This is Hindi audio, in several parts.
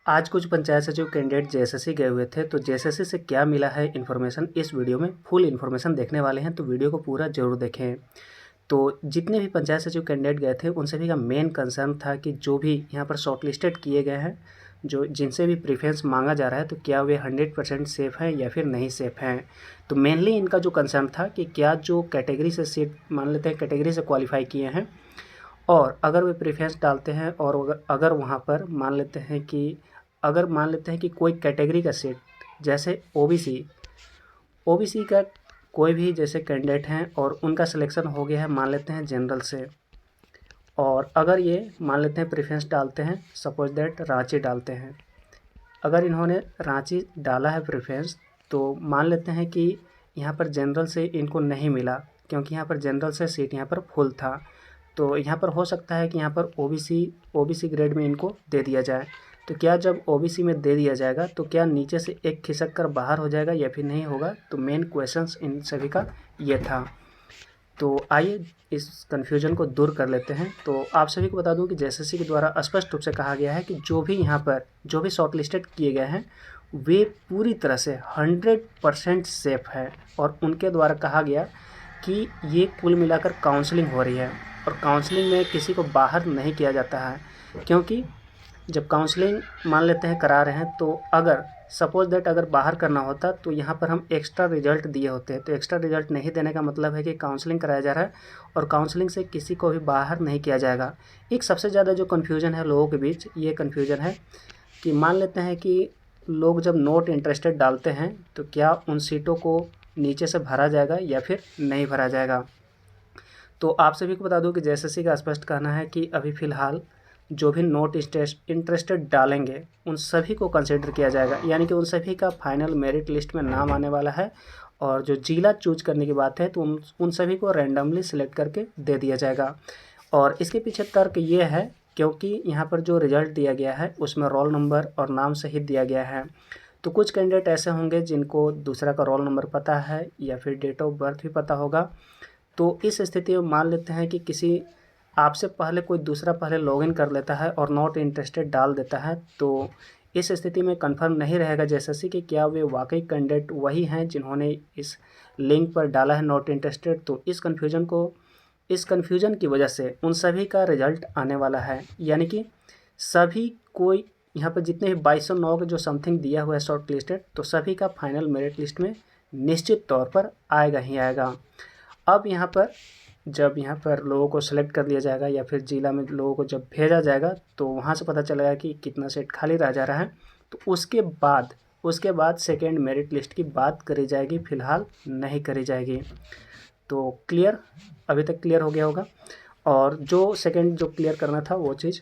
आज कुछ पंचायत सचिव कैंडिडेट जेएसएससी गए हुए थे, तो जेएसएससी से क्या मिला है इन्फॉर्मेशन इस वीडियो में फुल इन्फॉर्मेशन देखने वाले हैं, तो वीडियो को पूरा जरूर देखें। तो जितने भी पंचायत सचिव कैंडिडेट गए थे उन सभी का मेन कंसर्न था कि जो भी यहाँ पर शॉर्टलिस्टेड किए गए हैं, जो जिनसे भी प्रेफरेंस मांगा जा रहा है, तो क्या वे 100% सेफ़ हैं या फिर नहीं सेफ़ हैं। तो मेनली इनका जो कंसर्न था कि क्या जो कैटेगरी से सीट मान लेते हैं कैटेगरी से क्वालिफाई किए हैं और अगर वे प्रेफरेंस डालते हैं और अगर वहाँ पर मान लेते हैं कि कोई कैटेगरी का सीट जैसे ओबीसी का कोई भी जैसे कैंडिडेट हैं और उनका सिलेक्शन हो गया है मान लेते हैं जनरल से, और अगर ये मान लेते हैं प्रेफरेंस डालते हैं, सपोज दैट रांची डालते हैं, अगर इन्होंने रांची डाला है प्रेफरेंस, तो मान लेते हैं कि यहाँ पर जनरल से इनको नहीं मिला क्योंकि यहाँ पर जनरल से सीट यहाँ पर फुल था। तो यहाँ पर हो सकता है कि यहाँ पर ओबीसी ग्रेड में इनको दे दिया जाए। तो क्या जब ओबीसी में दे दिया जाएगा तो क्या नीचे से एक खिसक कर बाहर हो जाएगा या फिर नहीं होगा। तो मेन क्वेश्चंस इन सभी का ये था। तो आइए इस कन्फ्यूजन को दूर कर लेते हैं। तो आप सभी को बता दूं कि जेएसएससी के द्वारा स्पष्ट रूप से कहा गया है कि जो भी शॉर्टलिस्टेड किए गए हैं वे पूरी तरह से 100% सेफ़ है। और उनके द्वारा कहा गया कि ये कुल मिलाकर काउंसलिंग हो रही है और काउंसलिंग में किसी को बाहर नहीं किया जाता है, क्योंकि जब काउंसलिंग मान लेते हैं करा रहे हैं तो अगर सपोज दैट अगर बाहर करना होता तो यहाँ पर हम एक्स्ट्रा रिजल्ट दिए होते। तो एक्स्ट्रा रिजल्ट नहीं देने का मतलब है कि काउंसलिंग कराया जा रहा है और काउंसलिंग से किसी को भी बाहर नहीं किया जाएगा। एक सबसे ज़्यादा जो कन्फ्यूजन है लोगों के बीच, ये कन्फ्यूजन है कि मान लेते हैं कि लोग जब नॉट इंटरेस्टेड डालते हैं तो क्या उन सीटों को नीचे से भरा जाएगा या फिर नहीं भरा जाएगा। तो आप सभी को बता दूं कि जेएसएससी का स्पष्ट कहना है कि अभी फ़िलहाल जो भी नॉट इंटरेस्टेड डालेंगे उन सभी को कंसिडर किया जाएगा, यानी कि उन सभी का फाइनल मेरिट लिस्ट में नाम आने वाला है। और जो जिला चूज करने की बात है तो उन सभी को रैंडमली सिलेक्ट करके दे दिया जाएगा। और इसके पीछे तर्क ये है क्योंकि यहाँ पर जो रिज़ल्ट दिया गया है उसमें रोल नंबर और नाम सहित दिया गया है। तो कुछ कैंडिडेट ऐसे होंगे जिनको दूसरा का रोल नंबर पता है या फिर डेट ऑफ बर्थ भी पता होगा। तो इस स्थिति में मान लेते हैं कि किसी आपसे पहले कोई दूसरा पहले लॉगिन कर लेता है और नॉट इंटरेस्टेड डाल देता है, तो इस स्थिति में कंफर्म नहीं रहेगा जेएसएससी कि क्या वे वाकई कैंडिडेट वही हैं जिन्होंने इस लिंक पर डाला है नॉट इंटरेस्टेड। तो इस कन्फ्यूजन की वजह से उन सभी का रिजल्ट आने वाला है, यानी कि सभी कोई यहाँ पर जितने भी 2209 के जो समथिंग दिया हुआ है शॉर्ट लिस्टेड, तो सभी का फाइनल मेरिट लिस्ट में निश्चित तौर पर आएगा ही आएगा। अब जब यहाँ पर लोगों को सिलेक्ट कर लिया जाएगा या फिर जिला में लोगों को जब भेजा जाएगा तो वहाँ से पता चलेगा कि कितना सीट खाली रह जा रहा है। तो उसके बाद सेकेंड मेरिट लिस्ट की बात करी जाएगी, फ़िलहाल नहीं करी जाएगी। तो क्लियर, अभी तक क्लियर हो गया होगा। और जो सेकेंड जो क्लियर करना था वो चीज़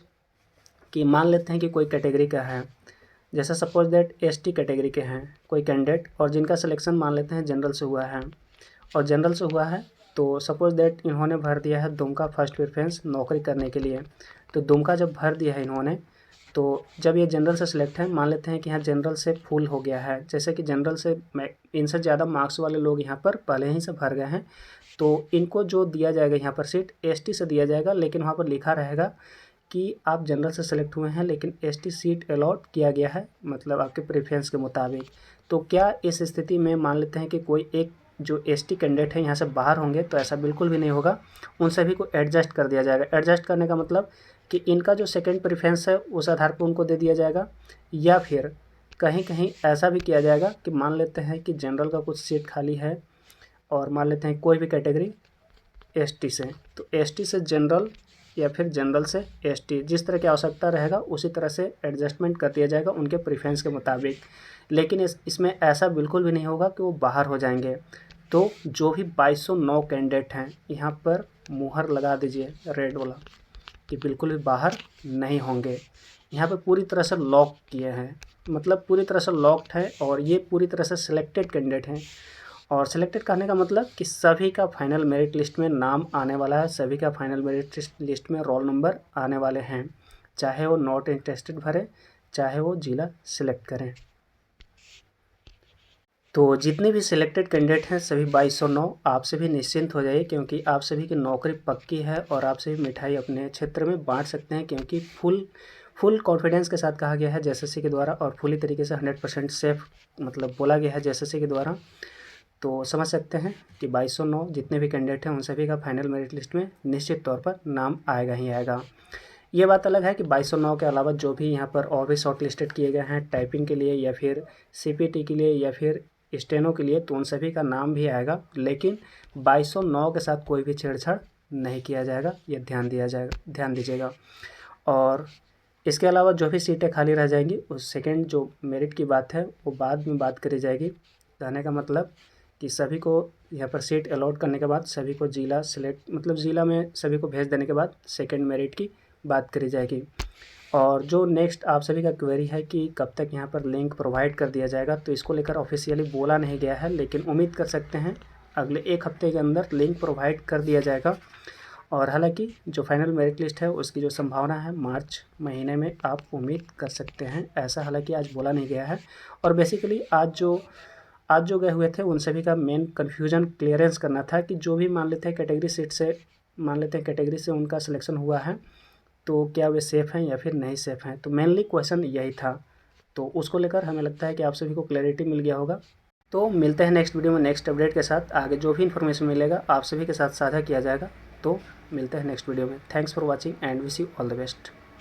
कि मान लेते हैं कि कोई कैटेगरी का है, जैसे सपोज दैट एसटी कैटेगरी के हैं कोई कैंडिडेट और जिनका सिलेक्शन मान लेते हैं जनरल से हुआ है, और जनरल से हुआ है तो सपोज दैट इन्होंने भर दिया है दुमका फर्स्ट प्रेफरेंस नौकरी करने के लिए। तो दुमका जब भर दिया है इन्होंने, तो जब ये जनरल से सिलेक्ट है, मान लेते हैं कि यहाँ जनरल से फुल हो गया है, जैसे कि जनरल से इनसे ज़्यादा मार्क्स वाले लोग यहाँ पर पहले ही से भर गए हैं, तो इनको जो दिया जाएगा यहाँ पर सीट एसटी से दिया जाएगा। लेकिन वहाँ पर लिखा रहेगा कि आप जनरल से सिलेक्ट हुए हैं लेकिन एसटी सीट अलॉट किया गया है, मतलब आपके प्रेफरेंस के मुताबिक। तो क्या इस स्थिति में मान लेते हैं कि कोई एक जो एसटी कैंडिडेट है यहाँ से बाहर होंगे, तो ऐसा बिल्कुल भी नहीं होगा। उन सभी को एडजस्ट कर दिया जाएगा। एडजस्ट करने का मतलब कि इनका जो सेकंड प्रेफरेंस है उस आधार पर उनको दे दिया जाएगा, या फिर कहीं कहीं ऐसा भी किया जाएगा कि मान लेते हैं कि जनरल का कुछ सीट खाली है और मान लेते हैं कोई भी कैटेगरी एसटी से, तो एसटी से जनरल या फिर जनरल से एसटी, जिस तरह की आवश्यकता रहेगा उसी तरह से एडजस्टमेंट कर दिया जाएगा उनके प्रेफरेंस के मुताबिक। लेकिन इसमें ऐसा बिल्कुल भी नहीं होगा कि वो बाहर हो जाएंगे। तो जो भी 2209 कैंडिडेट हैं यहाँ पर मुहर लगा दीजिए रेड वाला कि बिल्कुल भी बाहर नहीं होंगे। यहाँ पे पूरी तरह से लॉक किए हैं, मतलब पूरी तरह से लॉक्ड है, और ये पूरी तरह से सिलेक्टेड कैंडिडेट हैं। और सिलेक्टेड करने का मतलब कि सभी का फाइनल मेरिट लिस्ट में नाम आने वाला है, सभी का फाइनल मेरिट लिस्ट में रोल नंबर आने वाले हैं, चाहे वो नॉट इंटरेस्टेड भरे, चाहे वो जिला सिलेक्ट करें। तो जितने भी सिलेक्टेड कैंडिडेट हैं सभी 2209, आप सभी निश्चिंत हो जाइए, क्योंकि आप सभी की नौकरी पक्की है और आप सभी मिठाई अपने क्षेत्र में बांट सकते हैं, क्योंकि फुल कॉन्फिडेंस के साथ कहा गया है जेएसएससी के द्वारा और फुली तरीके से 100% सेफ मतलब बोला गया है जेएसएससी के द्वारा। तो समझ सकते हैं कि 2209 जितने भी कैंडिडेट हैं उन सभी का फाइनल मेरिट लिस्ट में निश्चित तौर पर नाम आएगा ही आएगा। ये बात अलग है कि 2209 के अलावा जो भी यहाँ पर और भी शॉर्ट लिस्टेड किए गए हैं टाइपिंग के लिए या फिर सीपीटी के लिए या फिर स्टेनो के लिए, तो उन सभी का नाम भी आएगा, लेकिन 2209 के साथ कोई भी छेड़छाड़ नहीं किया जाएगा, ये ध्यान दीजिएगा। और इसके अलावा जो भी सीटें खाली रह जाएंगी उस सेकेंड जो मेरिट की बात है वो बाद में बात करी जाएगी। कहने का मतलब कि सभी को यहाँ पर सीट अलॉट करने के बाद सभी को जिला सेलेक्ट मतलब ज़िला में सभी को भेज देने के बाद सेकेंड मेरिट की बात करी जाएगी। और जो नेक्स्ट आप सभी का क्वेरी है कि कब तक यहाँ पर लिंक प्रोवाइड कर दिया जाएगा, तो इसको लेकर ऑफिशियली बोला नहीं गया है, लेकिन उम्मीद कर सकते हैं अगले 1 हफ्ते के अंदर लिंक प्रोवाइड कर दिया जाएगा। और हालांकि जो फाइनल मेरिट लिस्ट है उसकी जो संभावना है मार्च महीने में आप उम्मीद कर सकते हैं, ऐसा हालांकि आज बोला नहीं गया है। और बेसिकली आज जो गए हुए थे उन सभी का मेन कन्फ्यूजन क्लियरेंस करना था कि जो भी मान लेते हैं कैटेगरी से उनका सिलेक्शन हुआ है तो क्या वे सेफ़ हैं या फिर नहीं सेफ़ हैं। तो मेनली क्वेश्चन यही था, तो उसको लेकर हमें लगता है कि आप सभी को क्लैरिटी मिल गया होगा। तो मिलते हैं नेक्स्ट वीडियो में नेक्स्ट अपडेट के साथ। आगे जो भी इन्फॉर्मेशन मिलेगा आप सभी के साथ साझा किया जाएगा। तो मिलते हैं नेक्स्ट वीडियो में। Thanks for watching and wish you all the best.